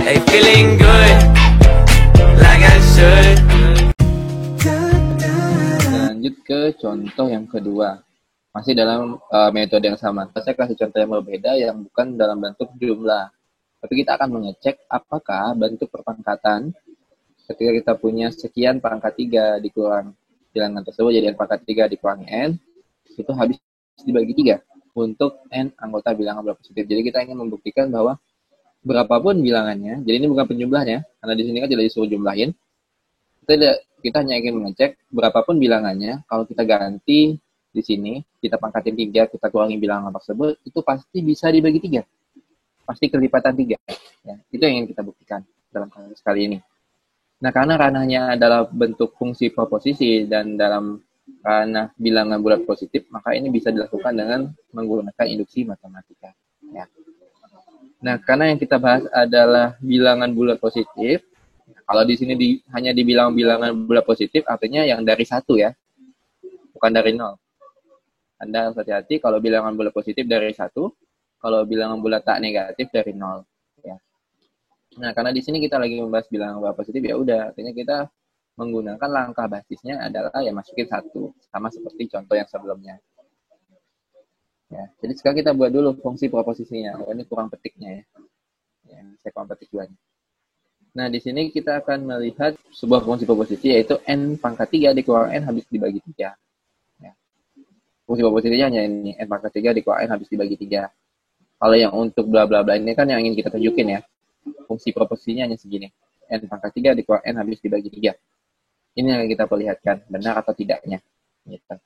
Hey, feeling good, like I should. Lanjut ke contoh yang kedua. Masih dalam metode yang sama. Saya kasih contoh yang berbeda yang bukan dalam bentuk jumlah. Tapi kita akan mengecek apakah bentuk perpangkatan ketika kita punya sekian pangkat 3 dikurang bilangan tersebut jadi n pangkat 3 dikurangi n, itu habis dibagi 3 untuk n anggota bilangan bulat positif. Jadi kita ingin membuktikan bahwa berapapun bilangannya, jadi ini bukan penjumlahnya, karena di sini kan tidak disuruh jumlahin. Kita hanya ingin mengecek berapapun bilangannya, kalau kita ganti di sini, kita pangkatin 3, kita kurangi bilangan tersebut, itu pasti bisa dibagi 3. Pasti kelipatan 3. Ya, itu yang ingin kita buktikan dalam kasus kali ini. Nah, karena ranahnya adalah bentuk fungsi proposisi dan dalam ranah bilangan bulat positif, maka ini bisa dilakukan dengan menggunakan induksi matematika. Ya. Nah, karena yang kita bahas adalah bilangan bulat positif, kalau di sini hanya dibilang bilangan bulat positif, artinya yang dari 1 ya, bukan dari 0. Anda harus hati-hati kalau bilangan bulat positif dari 1, kalau bilangan bulat tak negatif dari 0. Ya. Nah, karena di sini kita lagi membahas bilangan bulat positif, ya udah, artinya kita menggunakan langkah basisnya adalah ya masukin 1, sama seperti contoh yang sebelumnya. Ya, jadi sekarang kita buat dulu fungsi proposisinya. Oh, ini kurang petiknya ya. Ya, saya kurang petik juga. Nah, di sini kita akan melihat sebuah fungsi proposisi yaitu n pangkat 3 dikurang n habis dibagi 3. Ya. Fungsi proposisinya hanya ini, n pangkat 3 dikurang n habis dibagi 3. Kalau yang untuk bla bla bla ini kan yang ingin kita tunjukin ya. Fungsi proposisinya hanya segini. N pangkat 3 dikurang n habis dibagi 3. Ini yang kita perlihatkan, benar atau tidaknya. Gitu.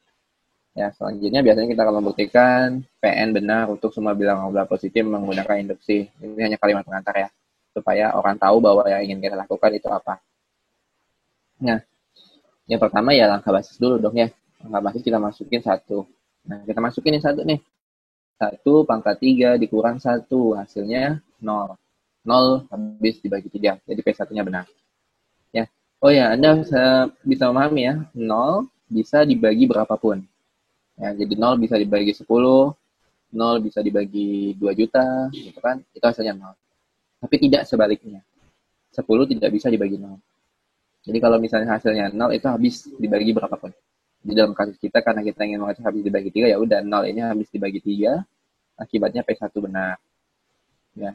Ya, selanjutnya biasanya kita akan membuktikan PN benar untuk semua bilangan bulat positif menggunakan induksi. Ini hanya kalimat pengantar ya, supaya orang tahu bahwa yang ingin kita lakukan itu apa. Nah, yang pertama ya langkah basis dulu dong ya. Langkah basis kita masukin 1. Nah, kita masukin yang 1 nih. 1 pangkat 3 dikurang 1, hasilnya 0. 0 habis dibagi 3, jadi P1-nya benar. Ya. Oh ya, Anda bisa memahami ya, 0 bisa dibagi berapapun. Ya, jadi 0 bisa dibagi 10, 0 bisa dibagi 2 juta, gitu kan, itu hasilnya 0. Tapi tidak sebaliknya. 10 tidak bisa dibagi 0. Jadi kalau misalnya hasilnya 0, itu habis dibagi berapapun. Di dalam kasus kita, karena kita ingin mengecek habis dibagi 3, ya udah 0 ini habis dibagi 3, akibatnya P1 benar. Ya.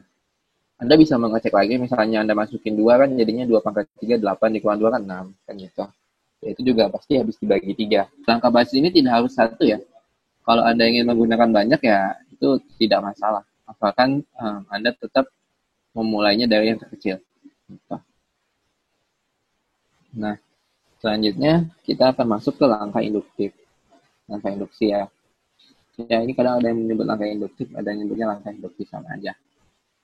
Anda bisa mengecek lagi, misalnya Anda masukin 2 kan, jadinya 2 pangkat 3, 8 dikurang 2 kan 6, kan gitu. Ya, itu juga pasti habis dibagi 3. Langkah basis ini tidak harus 1 ya. Kalau Anda ingin menggunakan banyak ya itu tidak masalah. Asalkan Anda tetap memulainya dari yang terkecil. Nah, selanjutnya kita akan masuk ke langkah induktif. Langkah induksi ya. Ya, ini kadang ada yang menyebut langkah induktif, ada yang menyebutnya langkah induktif, sama aja.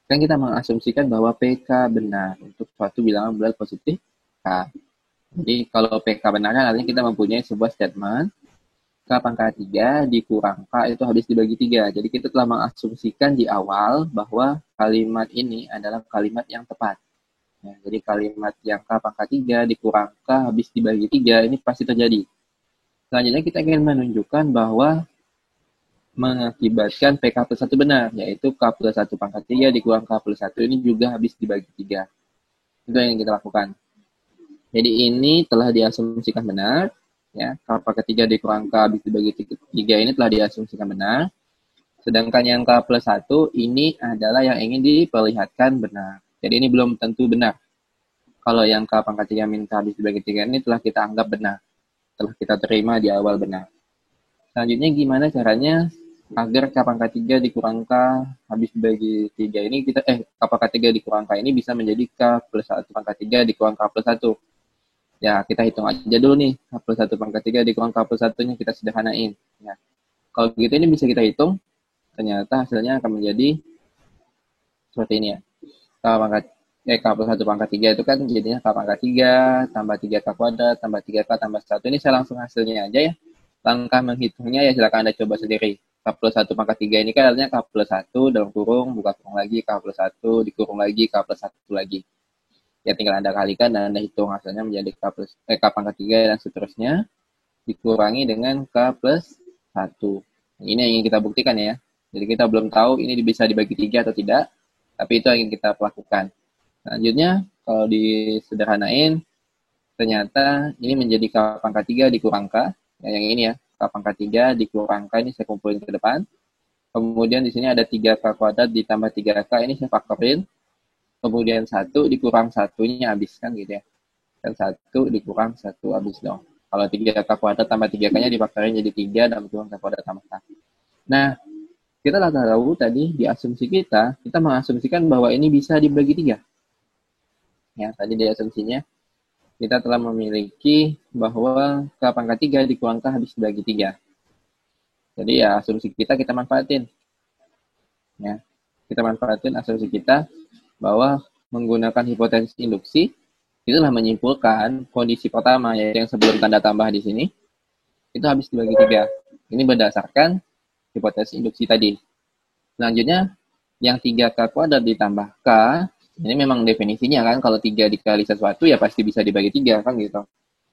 Kan kita mengasumsikan bahwa PK benar untuk suatu bilangan bulat positif K. Jadi kalau PK benar kan artinya kita mempunyai sebuah statement K pangkat 3 dikurang K itu habis dibagi 3. Jadi kita telah mengasumsikan di awal bahwa kalimat ini adalah kalimat yang tepat. Ya, jadi kalimat yang K pangkat 3 dikurang K habis dibagi 3 ini pasti terjadi. Selanjutnya kita ingin menunjukkan bahwa mengakibatkan PK plus 1 benar, yaitu K plus 1 pangkat 3 dikurang K plus 1 ini juga habis dibagi 3. Itu yang kita lakukan. Jadi ini telah diasumsikan benar. Ya, K pangkat 3 dikurang K habis dibagi 3 ini telah diasumsikan benar. Sedangkan yang K plus 1 ini adalah yang ingin diperlihatkan benar. Jadi ini belum tentu benar. Kalau yang K pangkat 3 minta habis dibagi 3 ini telah kita anggap benar. Telah kita terima di awal benar. Selanjutnya gimana caranya agar K pangkat 3 dikurang K habis dibagi 3 ini K pangkat 3 dikurang K ini bisa menjadi K plus 1 pangkat 3 dikurang K plus 1. Ya, kita hitung aja dulu nih. K plus 1 pangkat 3 dikurang K plus 1-nya kita sederhanain. Ya. Kalau begitu ini bisa kita hitung. Ternyata hasilnya akan menjadi seperti ini ya. K plus 1 pangkat 3 itu kan jadinya K pangkat 3 tambah 3K kuadrat tambah 3K tambah 1. Ini saya langsung hasilnya aja ya. Langkah menghitungnya ya silakan Anda coba sendiri. K plus 1 pangkat 3 ini kan artinya K plus 1 dalam kurung, buka kurung lagi, K plus 1, dikurung lagi, K plus 1 lagi. Ya tinggal Anda kalikan dan Anda hitung hasilnya menjadi K pangkat 3 dan seterusnya. Dikurangi dengan K plus 1. Ini yang ingin kita buktikan ya. Jadi kita belum tahu ini bisa dibagi 3 atau tidak, tapi itu yang ingin kita lakukan. Selanjutnya, kalau disederhanain, ternyata ini menjadi K pangkat 3 dikurang K. Yang ini ya, K pangkat 3 dikurang K, ini saya kumpulin ke depan. Kemudian di sini ada 3K kuadrat ditambah 3K, ini saya faktorin. Kemudian 1 dikurang 1-nya habis, kan gitu ya. Dan 1 dikurang 1 habis dong. Kalau 3K kuadrat tambah 3K-nya difaktorin jadi 3 dan dikurang K kuadrat tambah K. Nah, kita tahu tadi di asumsi kita mengasumsikan bahwa ini bisa dibagi 3. Ya, tadi di asumsinya kita telah memiliki bahwa K pangkat 3 dikurang K habis dibagi 3. Jadi ya asumsi kita manfaatin. Ya, kita manfaatin asumsi kita bahwa menggunakan hipotesis induksi, itulah menyimpulkan kondisi pertama, yaitu yang sebelum tanda tambah di sini, itu habis dibagi 3. Ini berdasarkan hipotesis induksi tadi. Selanjutnya, yang 3K kuadrat ditambah K, ini memang definisinya kan, kalau 3 dikali sesuatu ya pasti bisa dibagi 3 kan gitu.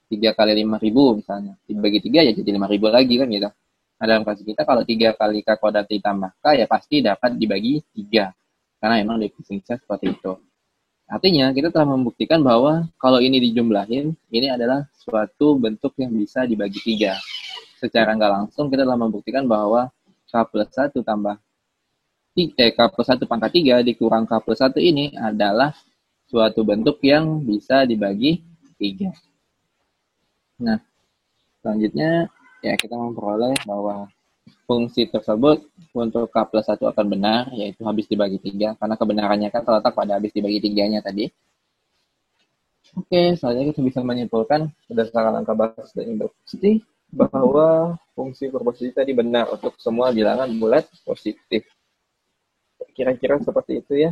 3 kali 5.000 misalnya. Dibagi 3 ya jadi 5.000 lagi kan gitu. Nah, dalam kasus kita kalau 3 kali K kuadrat ditambah K ya pasti dapat dibagi 3. Karena memang definisinya seperti itu. Artinya kita telah membuktikan bahwa kalau ini dijumlahin, ini adalah suatu bentuk yang bisa dibagi 3. Secara nggak langsung kita telah membuktikan bahwa K plus 1 tambah K plus 1 pangkat 3 dikurang K plus 1 ini adalah suatu bentuk yang bisa dibagi 3. Nah, selanjutnya ya kita memperoleh bahwa fungsi tersebut untuk K plus 1 akan benar, yaitu habis dibagi 3, karena kebenarannya kan terletak pada habis dibagi 3-nya tadi. Oke, selanjutnya kita bisa menyimpulkan berdasarkan angka basis dan induksi bahwa fungsi proposisi tadi benar untuk semua bilangan bulat positif. Kira-kira seperti itu ya.